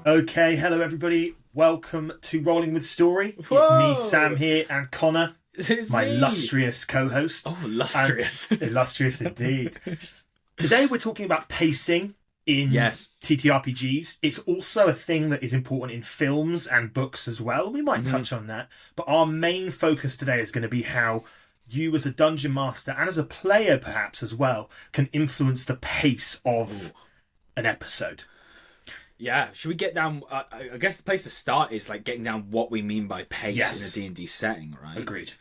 Okay, hello everybody. Welcome to Rolling with Story. Whoa! It's me, Sam here, and Connor, It's my me. illustrious co-host. Oh, illustrious. And illustrious indeed. Today we're talking about pacing in Yes. TTRPGs. It's also a thing that is important in films and books as well. We might touch on that. But our main focus today is going to be how you as a dungeon master and as a player perhaps as well can influence the pace of an episode. Yeah, should we get down? I guess the place to start is like getting down what we mean by pace in a D&D setting, right? Agreed.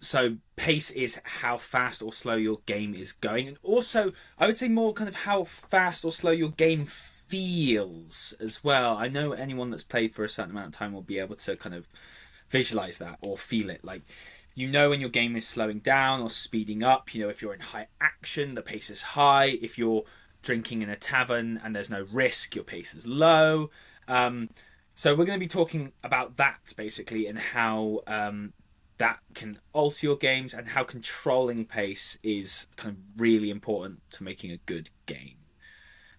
So pace is how fast or slow your game is going, and also I would say more kind of how fast or slow your game feels as well. I know anyone that's played for a certain amount of time will be able to kind of visualize that or feel it. Like, you know when your game is slowing down or speeding up. You know, if you're in high action, the pace is high. If you're drinking in a tavern and there's no risk, your pace is low. So we're going to be talking about that basically, and how that can alter your games, and how controlling pace is kind of really important to making a good game.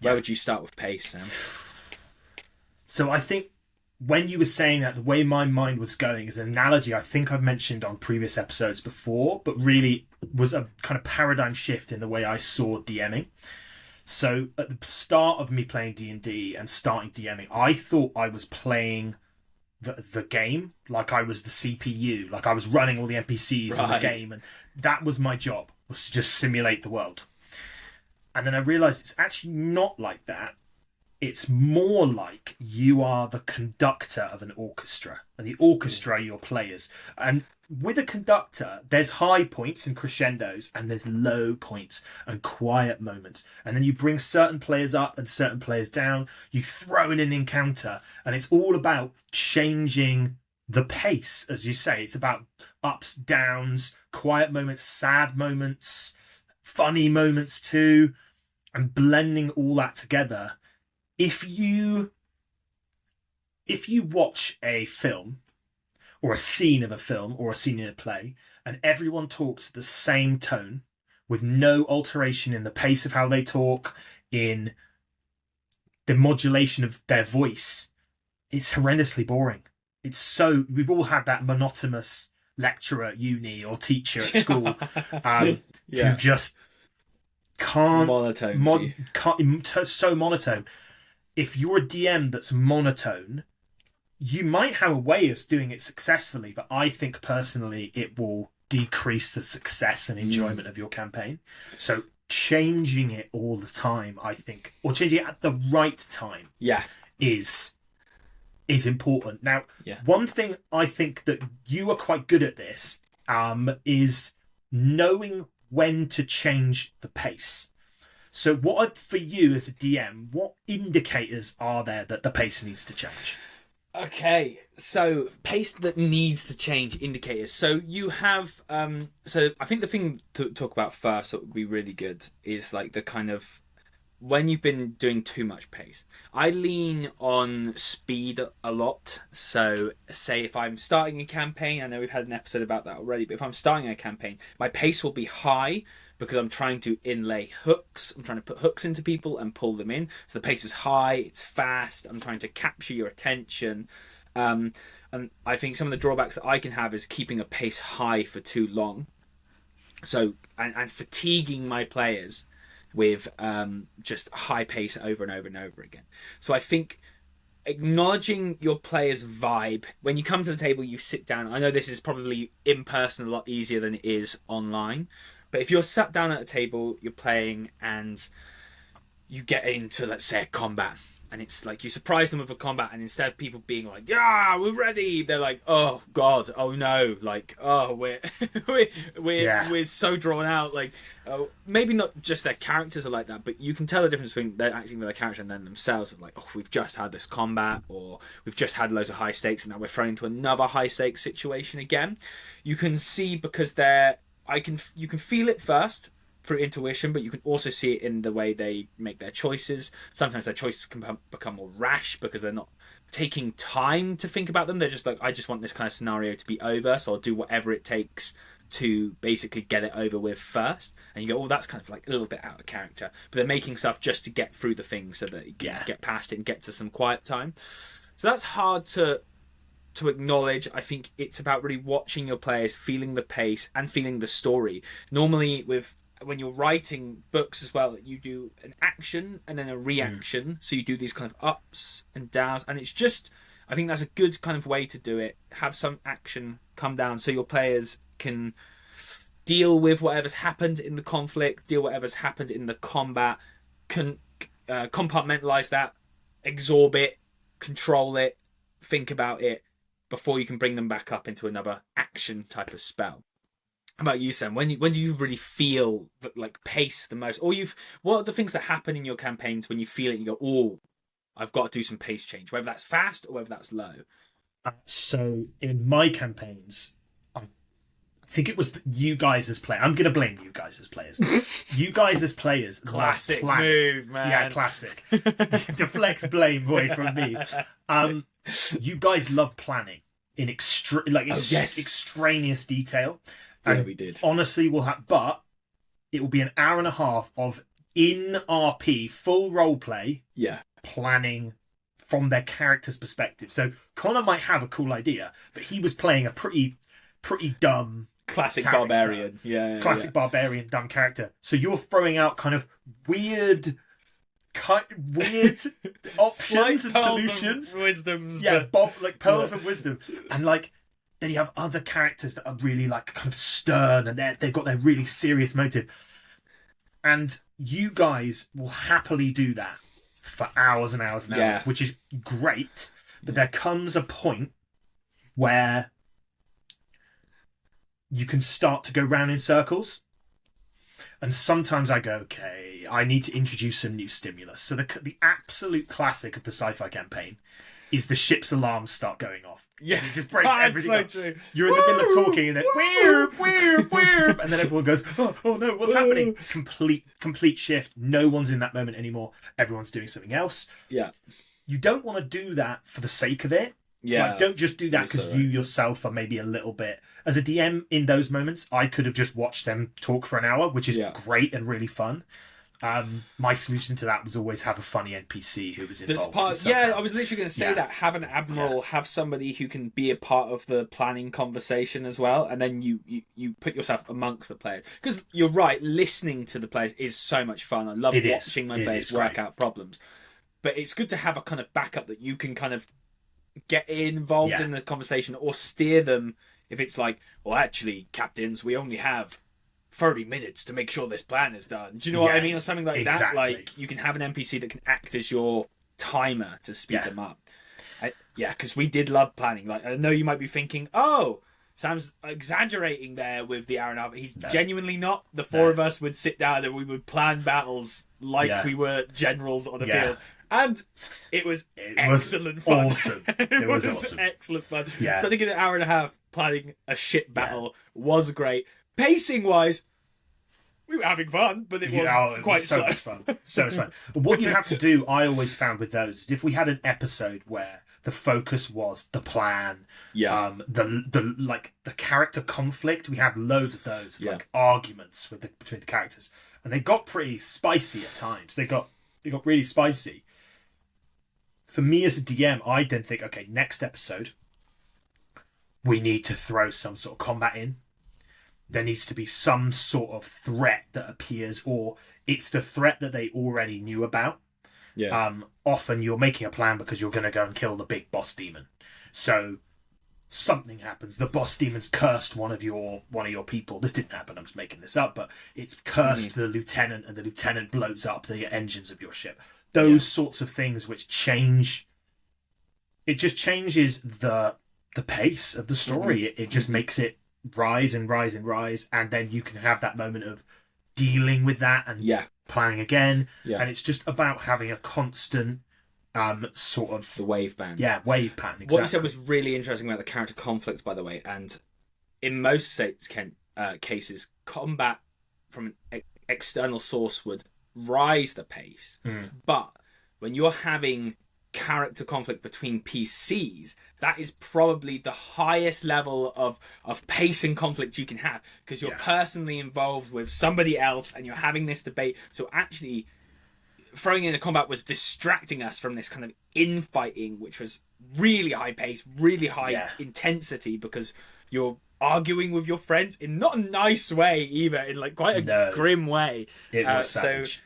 Where would you start with pace, Sam? So I think when you were saying that, the way my mind was going is an analogy I think I've mentioned on previous episodes before, but really was a kind of paradigm shift in the way I saw DMing. So at the start of me playing D&D and starting DMing, I thought I was playing the game, like I was the CPU, like I was running all the NPCs in the game, and that was my job, was to just simulate the world. And then I realised it's actually not like that. It's more like you are the conductor of an orchestra, and the orchestra are your players. And with a conductor, there's high points and crescendos, and there's low points and quiet moments. And then you bring certain players up and certain players down. You throw in an encounter, and it's all about changing the pace, as you say. It's about ups, downs, quiet moments, sad moments, funny moments too, and blending all that together. If you watch a film or a scene of a film or a scene in a play, and everyone talks at the same tone with no alteration in the pace of how they talk, in the modulation of their voice, it's horrendously boring. We've all had that monotonous lecturer at uni or teacher at school who just can't... so monotone. If you're a DM that's monotone, you might have a way of doing it successfully, but I think personally it will decrease the success and enjoyment of your campaign. So changing it all the time, I think, or changing it at the right time, is important. Now, one thing I think that you are quite good at this is knowing when to change the pace. So for you as a DM, what indicators are there that the pace needs to change? Okay, so pace that needs to change, indicators. So you have, so I think the thing to talk about first that would be really good is like the kind of, when you've been doing too much pace. I lean on speed a lot. So say if I'm starting a campaign, I know we've had an episode about that already, but if I'm starting a campaign, my pace will be high because I'm trying to inlay hooks. I'm trying to put hooks into people and pull them in. So the pace is high, it's fast. I'm trying to capture your attention. And I think some of the drawbacks that I can have is keeping a pace high for too long. So, and fatiguing my players with just high pace over and over and over again. So I think acknowledging your player's vibe. When you come to the table, you sit down. I know this is probably in person a lot easier than it is online. But if you're sat down at a table, you're playing, and you get into, let's say, a combat, and it's like you surprise them with a combat, and instead of people being like, "Yeah, we're ready," they're like, "Oh God, oh no!" Like, "Oh, we're we're so drawn out." Like, maybe not just their characters are like that, but you can tell the difference between they're acting with their character and then themselves. Of like, "Oh, we've just had this combat," or "We've just had loads of high stakes, and now we're thrown into another high stakes situation again." You can see because you can feel it first through intuition, but you can also see it in the way they make their choices. Sometimes their choices can become more rash because they're not taking time to think about them. They're just like, I just want this kind of scenario to be over, so I'll do whatever it takes to basically get it over with first, and you go, oh, that's kind of like a little bit out of character, but they're making stuff just to get through the thing so that you can get past it and get to some quiet time. So that's hard to acknowledge. I think it's about really watching your players, feeling the pace and feeling the story. Normally when you're writing books as well, you do an action and then a reaction, so you do these kind of ups and downs, and it's just, I think that's a good kind of way to do it. Have some action come down so your players can deal with whatever's happened in the conflict, deal whatever's happened in the combat, can compartmentalize that, absorb it, control it, think about it before you can bring them back up into another action type of spell. How about you, Sam? When do you really feel that, like, pace the most? Or what are the things that happen in your campaigns when you feel it? You go, oh, I've got to do some pace change, whether that's fast or whether that's low. So in my campaigns, I think it was you guys as players. I'm going to blame you guys as players. You guys as players, classic move, man. Yeah, classic. Deflect blame away from me. You guys love planning in extraneous detail. Yeah, we did. Honestly, but it will be an hour and a half of in RP full role play. Yeah. Planning from their character's perspective. So Connor might have a cool idea, but he was playing a pretty dumb classic character. Barbarian. Yeah. Classic barbarian dumb character. So you're throwing out kind of weird options and solutions. Wisdoms. Yeah, like pearls of wisdom. And like then you have other characters that are really like kind of stern and they've got their really serious motive. And you guys will happily do that for hours and hours and hours, which is great. But there comes a point where you can start to go round in circles. And sometimes I go, okay, I need to introduce some new stimulus. So the absolute classic of the sci-fi campaign is the ship's alarms start going off. Yeah, and it just breaks everything up. True. You're in the middle of talking, and then weird, and then everyone goes, "Oh no, what's happening?" Complete shift. No one's in that moment anymore. Everyone's doing something else. Yeah, you don't want to do that for the sake of it. Yeah, like, don't just do that because you yourself are maybe a little bit. As a DM in those moments, I could have just watched them talk for an hour, which is great and really fun. My solution to that was always have a funny NPC who was involved. I was literally going to say that. Have an admiral, have somebody who can be a part of the planning conversation as well, and then you put yourself amongst the players. Because you're right, listening to the players is so much fun. I love watching my players work out problems. But it's good to have a kind of backup that you can kind of get involved in the conversation or steer them if it's like, well, actually, captains, we only have 30 minutes to make sure this plan is done. Do you know what I mean? Or something like that. Like, you can have an NPC that can act as your timer to speed them up. Because we did love planning. Like, I know you might be thinking, oh, Sam's exaggerating there with the hour and a half. He's genuinely not. The four of us would sit down and we would plan battles like we were generals on a field. And it was excellent fun. Awesome. It was awesome. Excellent fun. Yeah. So I think an hour and a half planning a shit battle was great. Pacing wise, we were having fun, but it was quite so much fun. So much fun. But what you have to do, I always found with those, is if we had an episode where the focus was the plan, the character conflict, we had loads of those, like arguments between the characters, and they got pretty spicy at times. They got really spicy. For me as a DM, I then think, okay, next episode, we need to throw some sort of combat in. There needs to be some sort of threat that appears, or it's the threat that they already knew about. Yeah. Often you're making a plan because you're going to go and kill the big boss demon. So something happens. The boss demon's cursed one of your people. This didn't happen. I'm just making this up, but it's cursed the lieutenant, and the lieutenant blows up the engines of your ship. Those sorts of things which change. It just changes the pace of the story. It just makes it rise and rise and rise, and then you can have that moment of dealing with that and planning again. Yeah. And it's just about having a constant sort of the wave band. Yeah, wave pattern. Exactly. What you said was really interesting about the character conflicts, by the way. And in most cases, combat from an external source would rise the pace. But when you're having character conflict between PCs, that is probably the highest level of pace and conflict you can have, because you're personally involved with somebody else and you're having this debate. So actually throwing in a combat was distracting us from this kind of infighting, which was really high pace, really high intensity, because you're arguing with your friends in not a nice way either, in like quite a grim way. It was savage.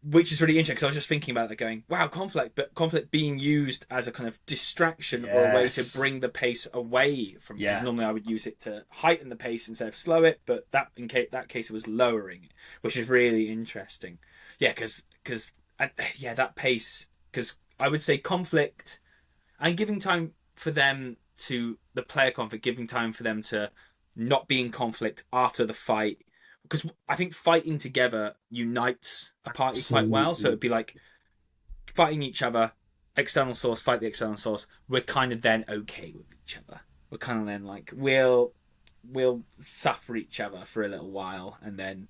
Which is really interesting, because I was just thinking about that, going, wow, conflict being used as a kind of distraction or a way to bring the pace away from. Because normally I would use it to heighten the pace instead of slow it, but that case it was lowering it, which is really interesting. Yeah, because that pace, because I would say conflict and giving time for them to the player conflict, giving time for them to not be in conflict after the fight. Because I think fighting together unites a party quite well. So it'd be like fighting each other, external source, fight the external source. We're kind of then okay with each other. We're kind of then like, we'll suffer each other for a little while, and then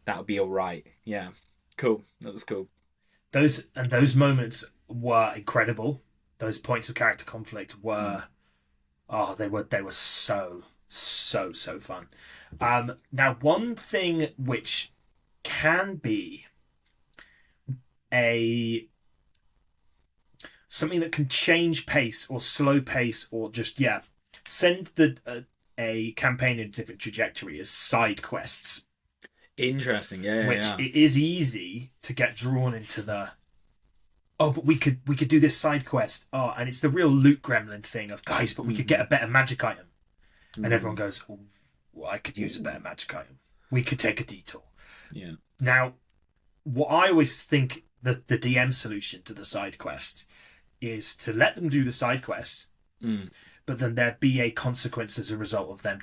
that'll be all right. Yeah, cool. That was cool. Those moments were incredible. Those points of character conflict were, they were so fun. Now, one thing which can be something that can change pace or slow pace or just send a campaign in a different trajectory is side quests. Interesting, which it is easy to get drawn into but we could do this side quest. And it's the real loot gremlin thing of, guys, but we could get a better magic item. And everyone goes, well, I could use a better magic item. We could take a detour. Yeah. Now, what I always think the DM solution to the side quest is to let them do the side quest, but then there be a consequence as a result of them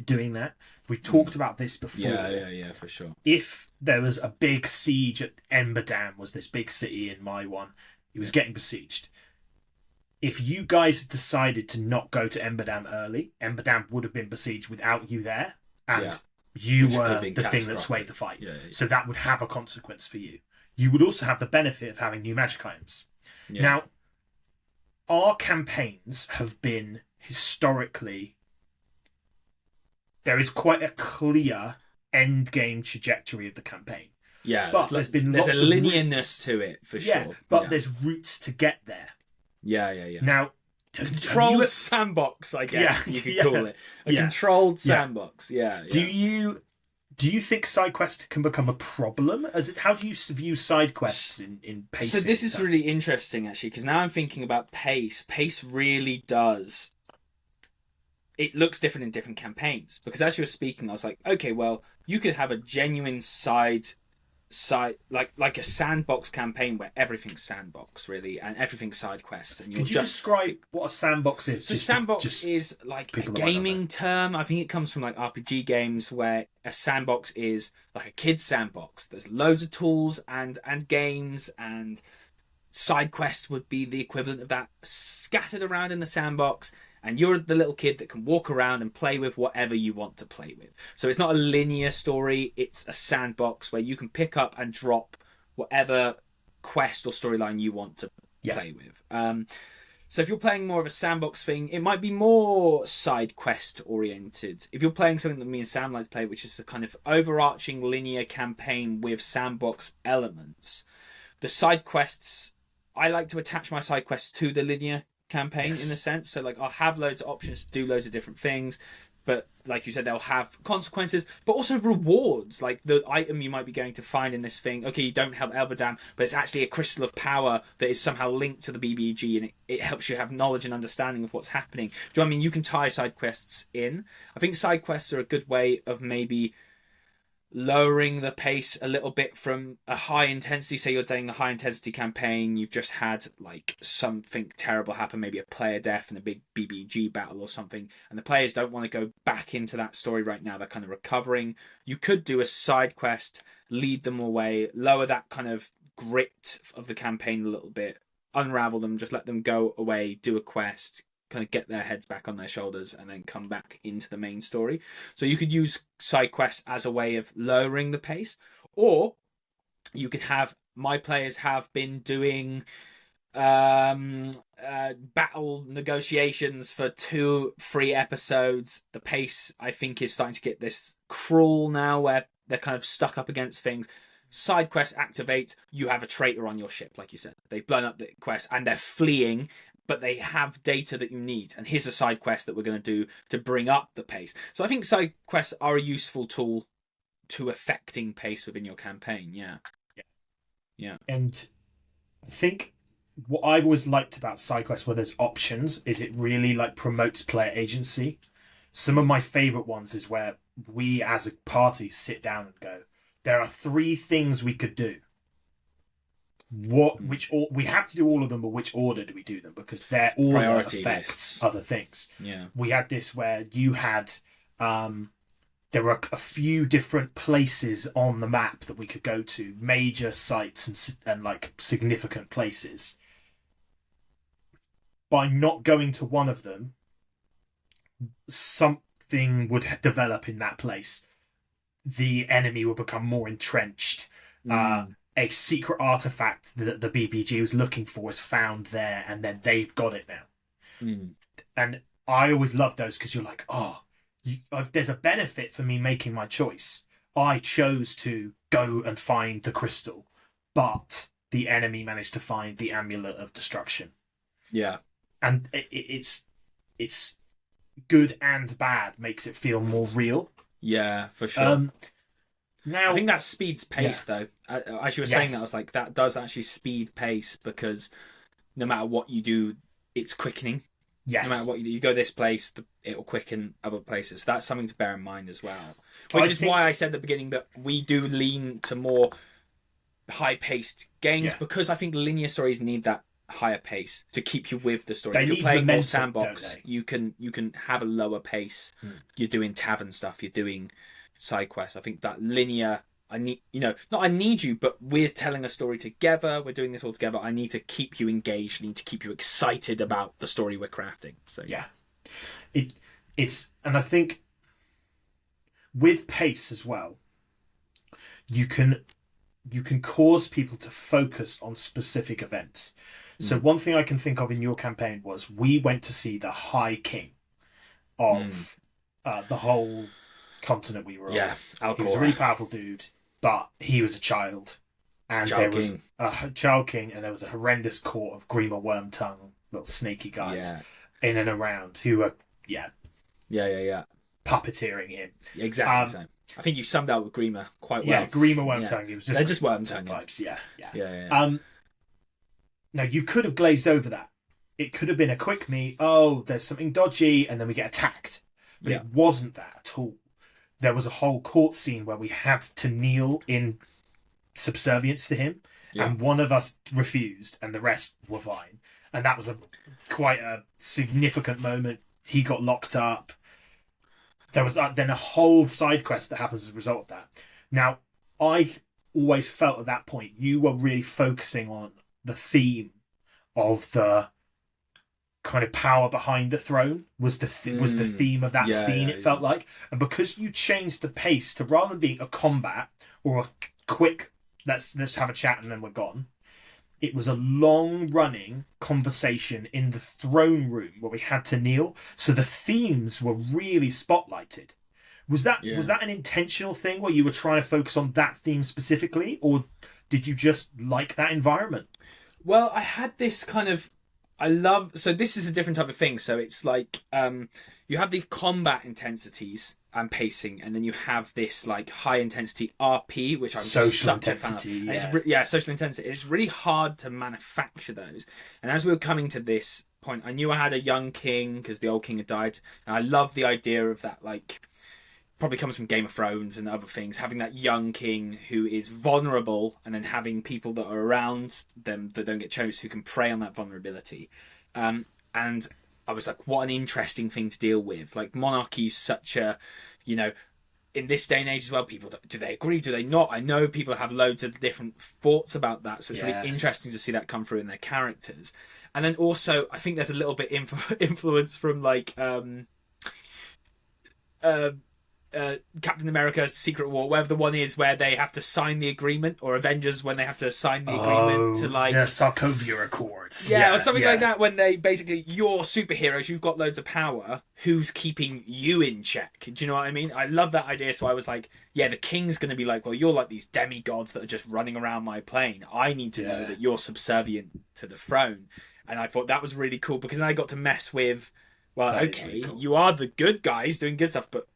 doing that. We've talked about this before. Yeah, for sure. If there was a big siege at Emberdam, was this big city in my one, it was getting besieged. If you guys had decided to not go to Emberdam early, Emberdam would have been besieged without you there, and you were the thing that swayed the fight. So that would have a consequence for you. You would also have the benefit of having new magic items. Now, our campaigns have been historically... There is quite a clear end game trajectory of the campaign. Yeah, but there's a linearness to it, for sure. But there's routes to get there. Yeah. Now, controlled sandbox, I guess you could call it. A controlled sandbox. Yeah. Do you think side quests can become a problem? How do you view side quests in pace? So this is really interesting, actually, because now I'm thinking about pace. Pace really does. It looks different in different campaigns, because as you were speaking, I was like, okay, well, you could have a genuine side like a sandbox campaign where everything's sandbox, really, and everything's side quests. And could you describe what a sandbox is? So sandbox is like a gaming term. I think it comes from like RPG games, where a sandbox is like a kid's sandbox. There's loads of tools and games, and side quests would be the equivalent of that, scattered around in the sandbox. And you're the little kid that can walk around and play with whatever you want to play with. So it's not a linear story. It's a sandbox where you can pick up and drop whatever quest or storyline you want to play with. So if you're playing more of a sandbox thing, it might be more side quest oriented. If you're playing something that me and Sam like to play, which is a kind of overarching linear campaign with sandbox elements, the side quests, I like to attach my side quests to the linear campaign in a sense. So like, I'll have loads of options to do loads of different things, but like you said, they'll have consequences, but also rewards. Like the item you might be going to find in this thing, okay, you don't help Elberdam, but it's actually a crystal of power that is somehow linked to the BBG, and it helps you have knowledge and understanding of what's happening. Do you know what I mean? You can tie side quests in. I think side quests are a good way of maybe lowering the pace a little bit from a high intensity. Say you're doing a high intensity campaign, you've just had like something terrible happen, maybe a player death in a big BBG battle or something, and the players don't want to go back into that story right now. They're kind of recovering. You could do a side quest, lead them away, lower that kind of grit of the campaign a little bit, unravel them, just let them go away, do a quest, kind of get their heads back on their shoulders, and then come back into the main story. So you could use side quests as a way of lowering the pace, or you could have, my players have been doing battle negotiations for 2-3 episodes. The pace, I think, is starting to get this cruel now, where they're kind of stuck up against things. Side quest activate. You have a traitor on your ship, like you said. They've blown up the quest and they're fleeing, but they have data that you need. And here's a side quest that we're going to do to bring up the pace. So I think side quests are a useful tool to affecting pace within your campaign. Yeah. Yeah. And I think what I always liked about side quests where there's options is it really like promotes player agency. Some of my favorite ones is where we as a party sit down and go, there are 3 things we could do. We have to do all of them, but which order do we do them? Because their order Priority affects lists. other things. Yeah. We had this where you had there were a few different places on the map that we could go to, major sites and like significant places. By not going to one of them, something would develop in that place. The enemy will become more entrenched. A secret artifact that the BBG was looking for is found there, and then they've got it now. And I always love those because you're like, there's a benefit for me making my choice. I chose to go and find the crystal, but the enemy managed to find the amulet of destruction. Yeah. And it's good and bad, makes it feel more real. Yeah, for sure. Now, I think that speeds pace, though. As you were saying that, I was like, that does actually speed pace, because no matter what you do, it's quickening. Yes. No matter what you do, you go this place, it'll quicken other places. So that's something to bear in mind as well. Which is why I said at the beginning that we do lean to more high-paced games, because I think linear stories need that higher pace to keep you with the story. If you're playing more sandbox, you can have a lower pace. You're doing tavern stuff, you're doing side quests. I think that linear, I need you, but we're telling a story together, we're doing this all together. I need to keep you engaged, I need to keep you excited about the story we're crafting. So yeah, it's and I think with pace as well, you can cause people to focus on specific events. So one thing I can think of in your campaign was we went to see the High King of the whole continent we were on. Yeah, Alcor. He was a really powerful dude, but he was a child. And there was a child king, and there was a horrendous court of Grima Wormtongue, little snaky guys in and around who were, puppeteering him. Exactly the same. I think you summed up with Grima quite well. Yeah, Grima Wormtongue. It was just they're just Wormtongue vibes. Yeah. Now, you could have glazed over that. It could have been a quick there's something dodgy, and then we get attacked. But it wasn't that at all. There was a whole court scene where we had to kneel in subservience to him, and one of us refused, and the rest were fine. And that was quite a significant moment. He got locked up. There was then a whole side quest that happens as a result of that. Now, I always felt at that point you were really focusing on the theme of the kind of power behind the throne was the theme of that scene. It felt like, and because you changed the pace to, rather than being a combat or a quick let's have a chat and then we're gone, it was a long running conversation in the throne room where we had to kneel. So the themes were really spotlighted. Was that an intentional thing where you were trying to focus on that theme specifically, or did you just like that environment? Well, I had this kind of, so this is a different type of thing. So it's like you have these combat intensities and pacing, and then you have this like high intensity RP, which I'm just such a fan of. Social intensity. It's really hard to manufacture those. And as we were coming to this point, I knew I had a young king because the old king had died, and I love the idea of that. Like, probably comes from Game of Thrones and other things, having that young king who is vulnerable, and then having people that are around them that don't get chose who can prey on that vulnerability. And I was like, what an interesting thing to deal with. Like, monarchy's such a, in this day and age as well, people, do they agree, do they not? I know people have loads of different thoughts about that, so it's really interesting to see that come through in their characters. And then also, I think there's a little bit influence from like Captain America Secret War, whatever the one is where they have to sign the agreement, or Avengers when they have to sign the agreement to like the Sokovia Accords. or something like that, when they basically, you're superheroes, you've got loads of power, who's keeping you in check? Do you know what I mean? I love that idea. So I was like, yeah, the king's going to be like, well, you're like these demigods that are just running around my plane. I need to know that you're subservient to the throne. And I thought that was really cool, because then I got to mess with, well, That is okay, really cool. you are the good guys doing good stuff, but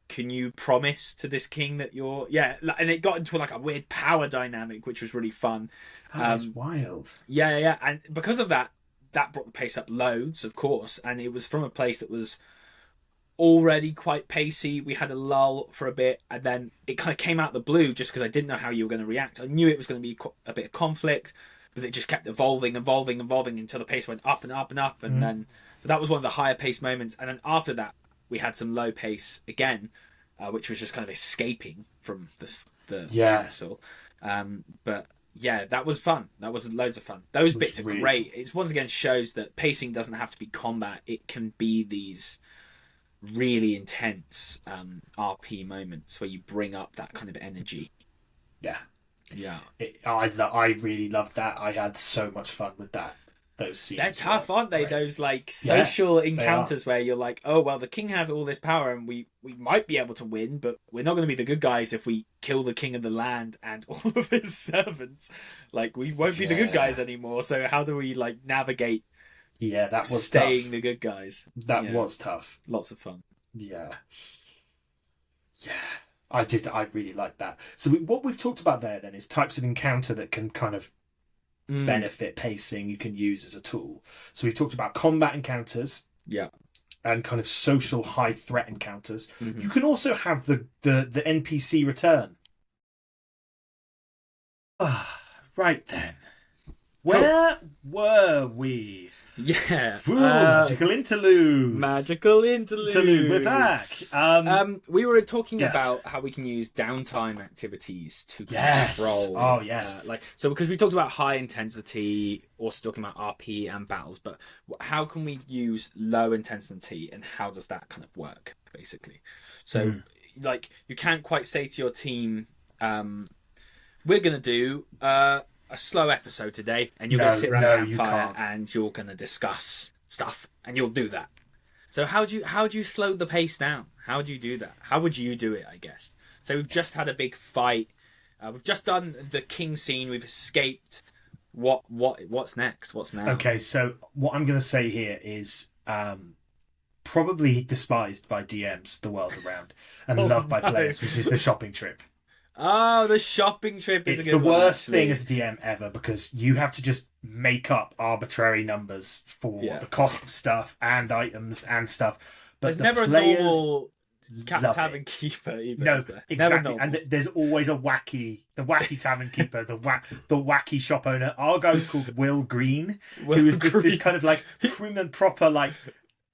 can you promise to this king that you're... Yeah, and it got into like a weird power dynamic, which was really fun. That's wild. Yeah. And because of that, that brought the pace up loads, of course. And it was from a place that was already quite pacey. We had a lull for a bit, and then it kind of came out of the blue just because I didn't know how you were going to react. I knew it was going to be a bit of conflict, but it just kept evolving until the pace went up and up and up. And then... So that was one of the higher pace moments. And then after that, we had some low pace again, which was just kind of escaping from the castle. But yeah, that was fun. That was loads of fun. Those bits are really great. It once again shows that pacing doesn't have to be combat. It can be these really intense RP moments where you bring up that kind of energy. Yeah. I really loved that. I had so much fun with that. Those scenes. They're tough, aren't they? Right. Those like social encounters where you're like, oh well, the king has all this power, and we might be able to win, but we're not going to be the good guys if we kill the king of the land and all of his servants. Like, we won't be the good guys anymore. So how do we like navigate? Yeah, that was staying tough. the good guys. That was tough. Lots of fun. Yeah. I really liked that. So what we've talked about there then is types of encounter that can kind of benefit pacing, you can use as a tool. So we've talked about combat encounters, and kind of social high threat encounters. You can also have the NPC return. Right then, where were we? Yeah. Magical interlude. We're back. We were talking about how we can use downtime activities to control. Oh, yes. Because we talked about high intensity, also talking about RP and battles, but how can we use low intensity, and how does that kind of work, basically? So, you can't quite say to your team, we're going to do... a slow episode today, and you're going to sit around a campfire and you're going to discuss stuff, and you'll do that. So how do you slow the pace down? How do you do that? How would you do it, I guess? So we've just had a big fight. We've just done the king scene. We've escaped. What's next? What's now? Okay, so what I'm going to say here is probably despised by DMs the world around and loved by players, which is the shopping trip. Oh, the shopping trip is the worst thing as a DM ever, because you have to just make up arbitrary numbers for the cost of stuff and items and stuff. But there's never a normal tavern keeper either. No, is there? exactly. And there's always the wacky tavern keeper, the wacky shop owner. Our guy was called Will Green, who is this kind of like prim and proper, like,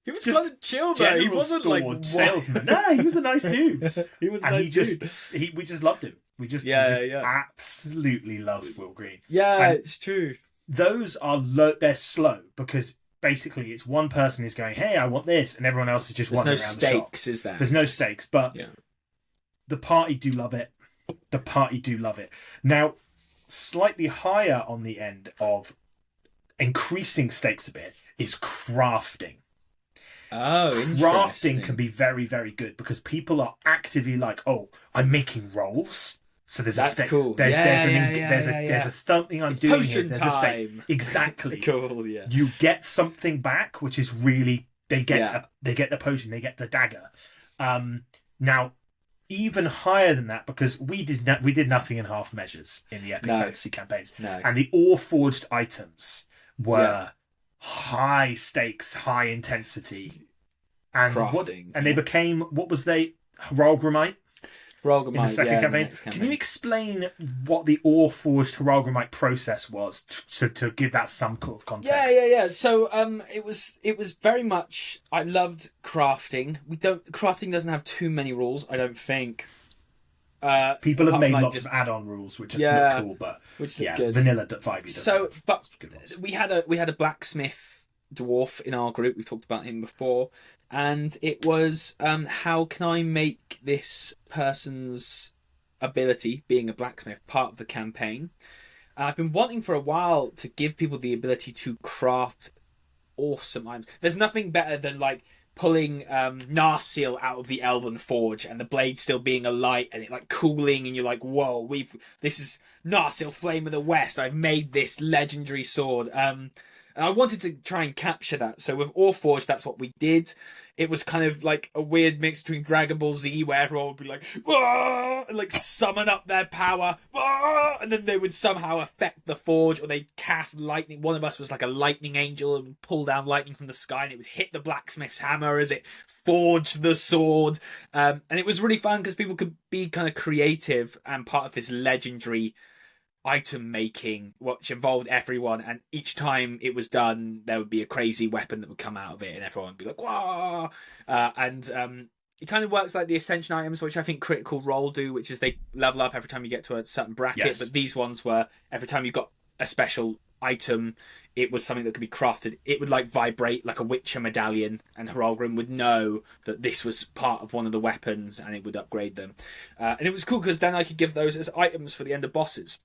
he was kind of chill though. He wasn't like salesman. No, he was a nice dude. He was a and nice dude. We just loved him. We just absolutely loved Will Green. Yeah, it's true. Those are they're slow, because basically it's one person is going, hey, I want this, and everyone else is just wandering around the shop. There's no stakes, is there? There's no stakes, but the party do love it. Now, slightly higher on the end of increasing stakes a bit is crafting. Oh, crafting can be very, very good, because people are actively like, oh, I'm making rolls. So there's That's a stake. cool. There's something I'm doing potion here. There's time. a stake. Exactly. Cool. Yeah. You get something back, which is really they get the potion, they get the dagger. Now, even higher than that, because we did nothing in half measures in the epic fantasy campaigns, and the ore forged items were high stakes, high intensity, and crafting. They became, what was they? Heralgramite. In the second campaign. Can you explain what the ore forged Heralgramite process was to give that some kind of context? Yeah. So it was very much, I loved crafting. Crafting doesn't have too many rules, I don't think. People have made lots of add-on rules which are cool, but which good. Vanilla 5e. So, but we had a blacksmith dwarf in our group. We've talked about him before, and it was how can I make this person's ability, being a blacksmith, part of the campaign. I've been wanting for a while to give people the ability to craft awesome items. There's nothing better than like pulling Narsil out of the Elven Forge and the blade still being alight and it like cooling, and you're like, whoa, this is Narsil, Flame of the West. I've made this legendary sword. And I wanted to try and capture that. So with Warforged, that's what we did. It was kind of like a weird mix between Dragon Ball Z, where everyone would be like, "Wah!" and like summon up their power, "Wah!" and then they would somehow affect the forge, or they'd cast lightning. One of us was like a lightning angel and pull down lightning from the sky, and it would hit the blacksmith's hammer as it forged the sword. And it was really fun because people could be kind of creative and part of this legendary item making, which involved everyone, and each time it was done there would be a crazy weapon that would come out of it and everyone would be like, whoa. It kind of works like the ascension items, which I think Critical Role do, which is they level up every time you get to a certain bracket. Yes. But these ones were every time you got a special item, it was something that could be crafted. It would like vibrate like a Witcher medallion, and Herolgrim would know that this was part of one of the weapons, and it would upgrade them. And it was cool because then I could give those as items for the end of bosses.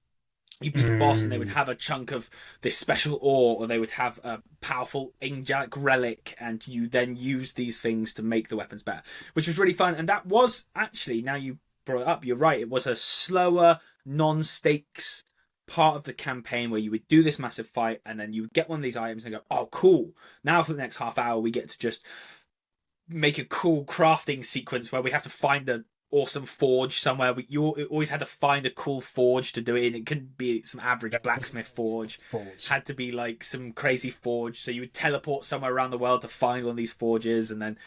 You beat the boss and they would have a chunk of this special ore, or they would have a powerful angelic relic, and you then use these things to make the weapons better, which was really fun. And that was actually, now you brought it up, you're right, it was a slower, non-stakes part of the campaign where you would do this massive fight and then you would get one of these items and go, oh, cool. Now for the next half hour, we get to just make a cool crafting sequence where we have to find the awesome forge somewhere. You always had to find a cool forge to do it in. It couldn't be some average blacksmith forge. It had to be like some crazy forge. So you would teleport somewhere around the world to find one of these forges and then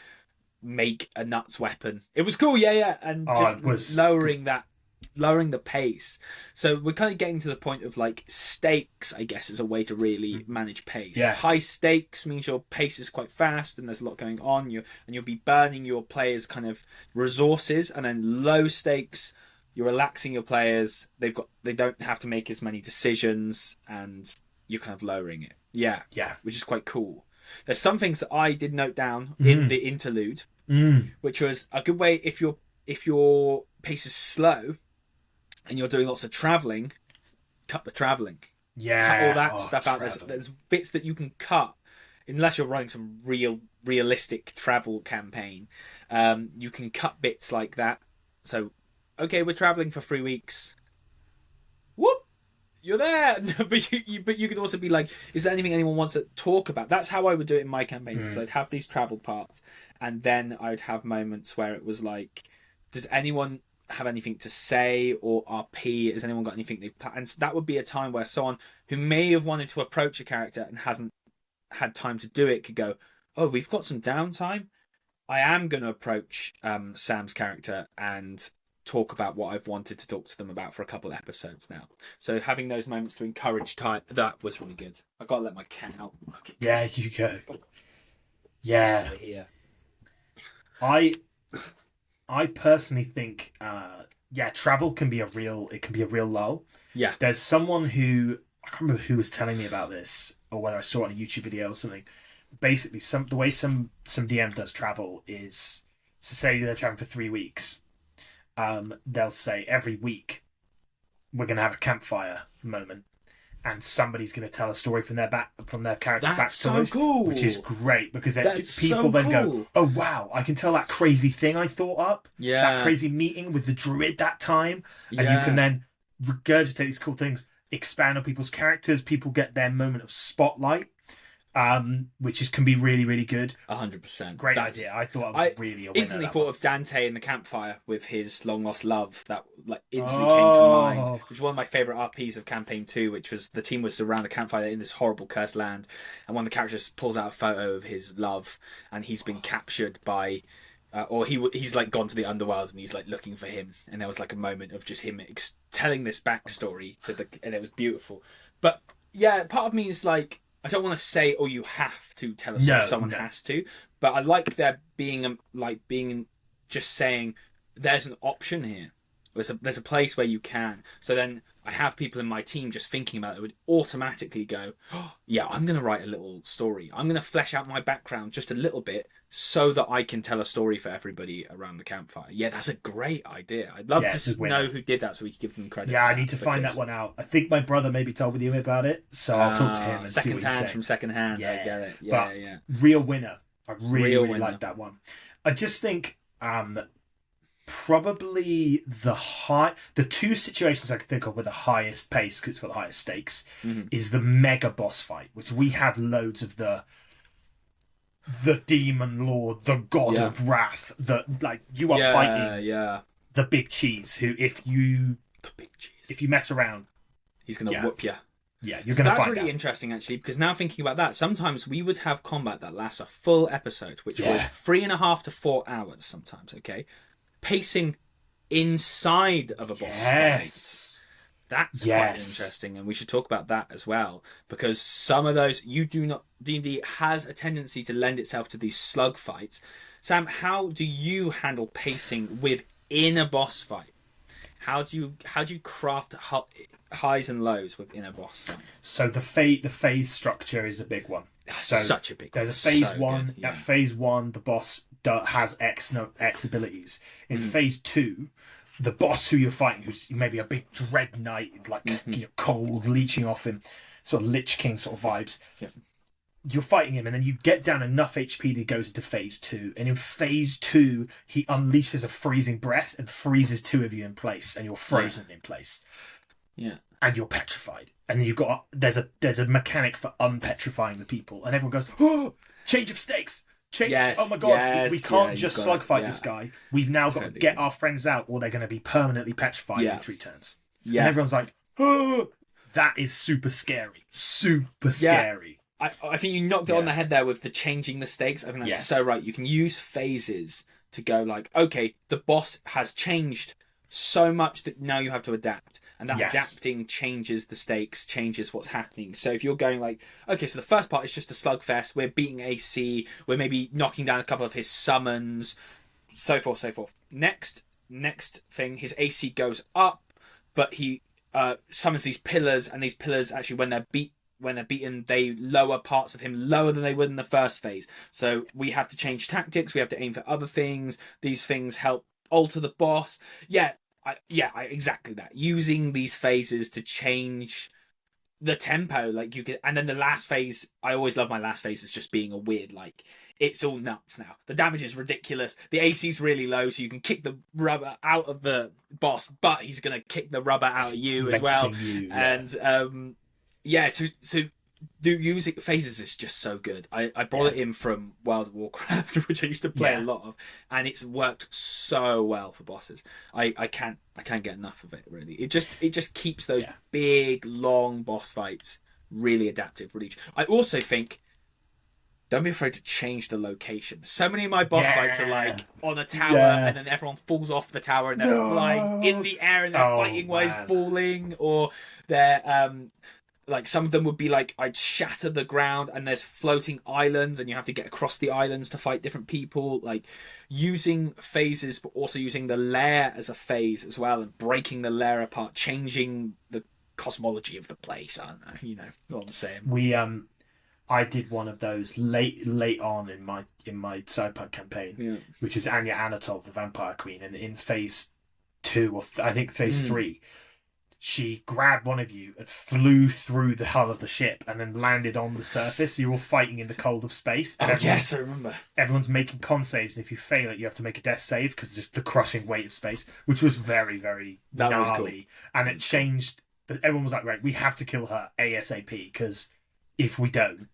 make a nuts weapon. It was cool, yeah. And just lowering the pace. So we're kind of getting to the point of like stakes, I guess, is a way to really manage pace. Yes. High stakes means your pace is quite fast and there's a lot going on. You'll be burning your players' kind of resources, and then low stakes, you're relaxing your players. They don't have to make as many decisions, and you're kind of lowering it. Yeah, which is quite cool. There's some things that I did note down in the interlude, which was a good way if your pace is slow and you're doing lots of travelling, cut the travelling. Yeah. Cut all that stuff out. There's bits that you can cut, unless you're running some realistic travel campaign. You can cut bits like that. So, okay, we're travelling for 3 weeks. Whoop! You're there! but you could also be like, is there anything anyone wants to talk about? That's how I would do it in my campaigns. So I'd have these travel parts, and then I'd have moments where it was like, does anyone have anything to say, or RP? Has anyone got anything and that would be a time where someone who may have wanted to approach a character and hasn't had time to do it could go, oh, we've got some downtime. I am going to approach Sam's character and talk about what I've wanted to talk to them about for a couple episodes now. So having those moments to encourage time, that was really good. I got to let my cat out. Okay. Yeah, you go. Yeah. Yeah. I personally think, travel can be a real lull. Yeah. There's someone who, I can't remember who was telling me about this, or whether I saw it on a YouTube video or something. Basically, the way some DM does travel is, so say they're traveling for 3 weeks, they'll say every week we're going to have a campfire moment, and somebody's going to tell a story from their character's backstory. That's so cool. Which is great, because people then go, oh wow, I can tell that crazy thing I thought up. Yeah. That crazy meeting with the druid that time. And you can then regurgitate these cool things, expand on people's characters. People get their moment of spotlight, which can be really, really good. 100%. Great idea. I thought it was really a winner. Instantly thought of Dante in the campfire with his long lost love. That instantly came to mind. Which is one of my favourite RPs of campaign 2, which was the team was around a campfire in this horrible cursed land, and one of the characters pulls out a photo of his love, and he's been captured by he's like gone to the underworld and he's like looking for him, and there was like a moment of just him telling this backstory and it was beautiful. But yeah, part of me is like, I don't want to say, oh, you have to tell us, someone has to, but I like there being just saying there's an option here. There's a place where you can. So then I have people in my team just thinking about it would automatically go, oh, yeah, I'm going to write a little story. I'm going to flesh out my background just a little bit so that I can tell a story for everybody around the campfire. Yeah, that's a great idea. I'd love to know who did that so we could give them credit. Yeah, I need to find that one out. I think my brother maybe told me about it, so I'll talk to him and see what he's saying. From second hand, yeah. I get it. Yeah. Real winner. I really like that one. I just think probably the two situations I can think of with the highest pace, because it's got the highest stakes, is the mega boss fight, which we had loads of the demon lord, the god of wrath, you are fighting the big cheese, who if you mess around, he's gonna whoop you. Yeah, you're gonna. That's really interesting, actually, because now thinking about that, sometimes we would have combat that lasts a full episode, which was 3.5 to 4 hours. Sometimes, okay, pacing inside of a boss fight. That's quite interesting, and we should talk about that as well, because some of those D&D has a tendency to lend itself to these slug fights. Sam, how do you handle pacing within a boss fight? How do you craft highs and lows within a boss fight? So the phase structure is a big one. So such a big one. There's a phase one. At phase 1, the boss has X abilities. In phase 2, the boss who you're fighting, who's maybe a big dread knight, cold leeching off him, sort of Lich King sort of vibes. Yeah. You're fighting him, and then you get down enough HP that he goes into phase 2. And in phase 2, he unleashes a freezing breath and freezes 2 of you in place, and you're frozen in place. Yeah. And you're petrified. And then there's a mechanic for unpetrifying the people, and everyone goes, oh, change of stakes. Oh my god, we can't just slug fight this guy. We've now got to get our friends out, or they're going to be permanently petrified in 3 turns. Yeah. And everyone's like, oh, that is super scary. Super scary. I think you knocked it on the head there with the changing the stakes. I think that's so right. You can use phases to go like, okay, the boss has changed so much that now you have to adapt. And that adapting changes the stakes, changes what's happening. So if you're going like, okay, so the first part is just a slugfest. We're beating AC. We're maybe knocking down a couple of his summons, so forth, so forth. Next thing, his AC goes up, but he summons these pillars, and these pillars actually, when they're beaten, they lower parts of him lower than they would in the first phase. So we have to change tactics. We have to aim for other things. These things help alter the boss. Exactly that. Using these phases to change the tempo, like you can. And then the last phase, I always love my last phase as just being a weird, like, it's all nuts now. The damage is ridiculous. The AC's really low, so you can kick the rubber out of the boss, but he's gonna kick the rubber out of you as well. And so using phases is just so good. I brought it in from World of Warcraft, which I used to play a lot of, and it's worked so well for bosses. I can't get enough of it, really. It just keeps those big long boss fights really adaptive, really. I also think, don't be afraid to change the location. So many of my boss fights are like on a tower, and then everyone falls off the tower and they're flying in the air and they're fighting while he's falling, or they're like, some of them would be like, I'd shatter the ground and there's floating islands and you have to get across the islands to fight different people. Like, using phases, but also using the lair as a phase as well, and breaking the lair apart, changing the cosmology of the place. I don't know, you know what I'm saying. I did one of those late on in my Cyberpunk campaign, which was Anya Anatol, the Vampire Queen, and in phase 2, or I think phase 3, she grabbed one of you and flew through the hull of the ship and then landed on the surface. You're all fighting in the cold of space. Oh, yes, I remember. Everyone's making con saves, and if you fail it, you have to make a death save because of the crushing weight of space, which was very, very gnarly. Was cool. And it changed. Everyone was like, right, we have to kill her ASAP, because if we don't,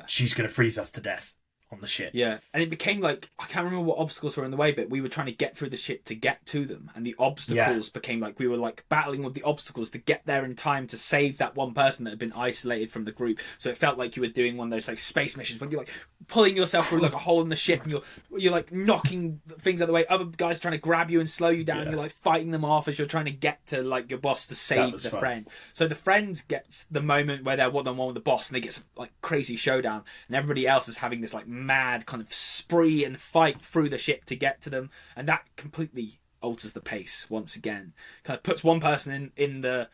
she's going to freeze us to death on the ship. Yeah, and it became like, I can't remember what obstacles were in the way, but we were trying to get through the ship to get to them, and the obstacles became like, we were like battling with the obstacles to get there in time to save that one person that had been isolated from the group. So it felt like you were doing one of those like space missions when you're like pulling yourself through like a hole in the ship, and you're like knocking things out of the way, other guys trying to grab you and slow you down, you're like fighting them off as you're trying to get to like your boss to save the friend. So the friend gets the moment where they're one-on-one with the boss and they get some like crazy showdown, and everybody else is having this like mad kind of spree and fight through the ship to get to them, and that completely alters the pace once again. Kind of puts one person in the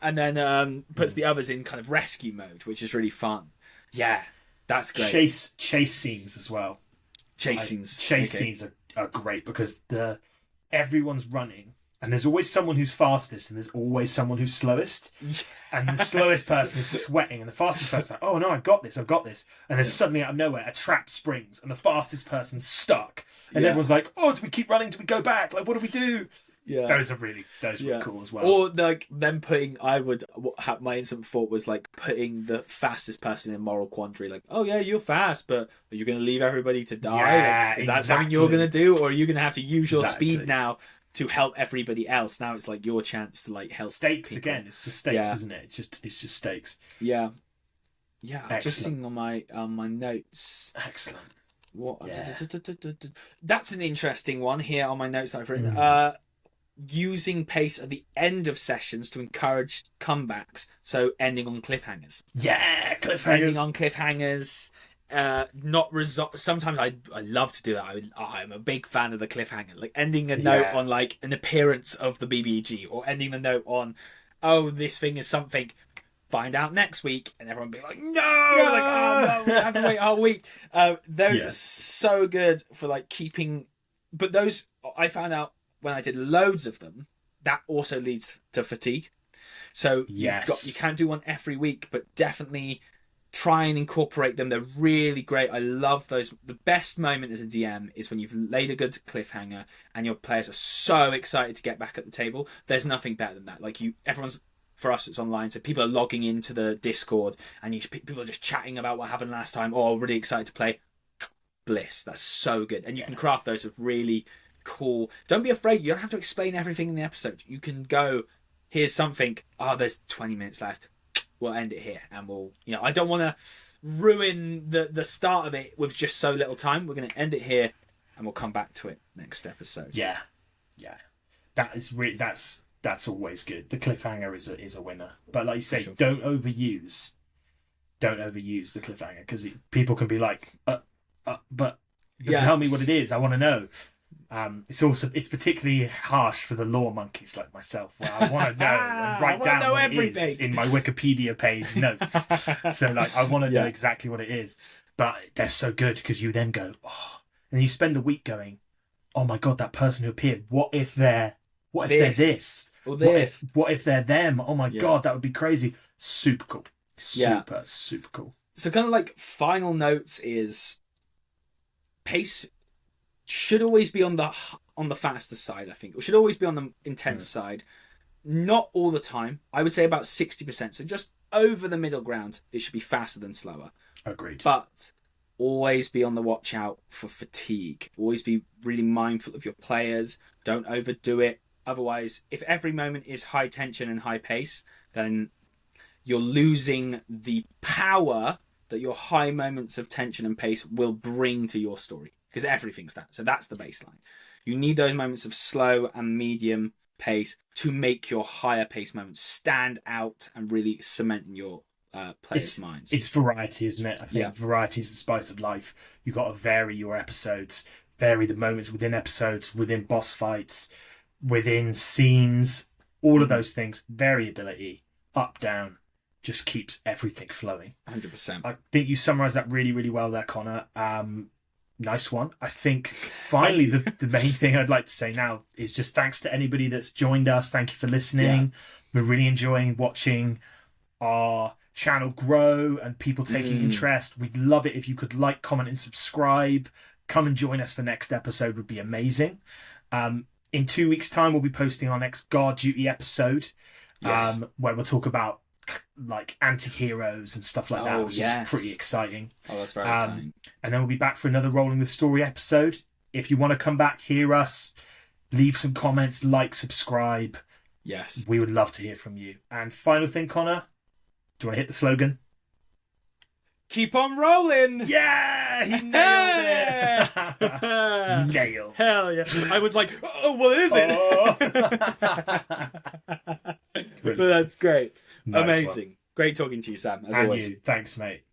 and then puts the others in kind of rescue mode, which is really fun. Yeah, that's great. Chase scenes as well. Chase scenes Scenes are great because everyone's running. And there's always someone who's fastest, and there's always someone who's slowest. Yes. And the slowest person is sweating, and the fastest person's like, "Oh no, I've got this." And then suddenly out of nowhere, a trap springs, and the fastest person's stuck. And everyone's like, "Oh, do we keep running? Do we go back? Like, what do we do?" Yeah, those were cool as well. Or like them putting, my instant thought was like putting the fastest person in moral quandary. Like, "Oh yeah, you're fast, but are you going to leave everybody to die? Yeah, is that something you're going to do, or are you going to have to use your speed now to help everybody else? Now it's like your chance to like help stakes people." Again. It's just stakes, isn't it? It's just stakes. Yeah. I'm just seeing on my notes. Excellent. What? Yeah. That's an interesting one here on my notes that I've written. Using pace at the end of sessions to encourage comebacks. So ending on cliffhangers. Yeah, cliffhangers. Ending on cliffhangers. Not result. Sometimes I love to do that. I'm a big fan of the cliffhanger, like ending a note on like an appearance of the BBG, or ending the note on, "Oh, this thing is something. Find out next week," and everyone be like, "No!" Like, "Oh no, we have to wait a whole week." Those are so good for like keeping. But those I found out when I did loads of them, that also leads to fatigue. So you can't do one every week, but definitely try and incorporate them. They're really great. I love those. The best moment as a DM is when you've laid a good cliffhanger and your players are so excited to get back at the table. There's nothing better than that. Like for us, it's online, so people are logging into the Discord and people are just chatting about what happened last time, or really excited to play. Bliss. That's so good. And you can craft those with really cool. Don't be afraid. You don't have to explain everything in the episode. You can go, "Here's something. Oh, there's 20 minutes left. We'll end it here," and I don't want to ruin the start of it with just so little time. We're going to end it here, and we'll come back to it next episode. Yeah. That is that's always good. The cliffhanger is a winner, but like you say, don't overuse the cliffhanger, because people can be like, but tell me what it is. I want to know. It's particularly harsh for the lore monkeys like myself, where I want to know and write down what everything. It is in my Wikipedia page notes. So like, I want to know exactly what it is. But they're so good because you then go, "Oh," and you spend the week going, "Oh my god, that person who appeared. What if they're this? Or this? What if they're them? Oh my god, that would be crazy." Super cool. Super cool. So kind of like final notes is pace should always be on the faster side. I think it should always be on the intense side. Not all the time. I would say about 60%. So just over the middle ground, it should be faster than slower. Agreed. But always be on the watch out for fatigue. Always be really mindful of your players. Don't overdo it. Otherwise, if every moment is high tension and high pace, then you're losing the power that your high moments of tension and pace will bring to your story. Because everything's that. So that's the baseline. You need those moments of slow and medium pace to make your higher pace moments stand out and really cement in your players' minds. It's variety, isn't it? I think variety is the spice of life. You've got to vary your episodes, vary the moments within episodes, within boss fights, within scenes, all of those things. Variability, up, down, just keeps everything flowing. 100%. I think you summarised that really, really well there, Connor. Nice one. I think finally the main thing I'd like to say now is just thanks to anybody that's joined us. Thank you for listening. We're really enjoying watching our channel grow and people taking interest. We'd love it if you could like, comment and subscribe. Come and join us for next episode would be amazing. In 2 weeks' time, we'll be posting our next Guard Duty episode, where we'll talk about like anti-heroes and stuff like that, which is pretty exciting. Oh, that's very exciting. And then we'll be back for another Rolling the Story episode. If you want to come back, hear us, leave some comments, like, subscribe. Yes. We would love to hear from you. And final thing, Connor, do you want to hit the slogan? Keep on rolling! Yeah! He nailed it! Nailed. Hell yeah. I was like, oh, what is it? But that's great. Nice. Amazing. One. Great talking to you, Sam, as always. Thanks, mate.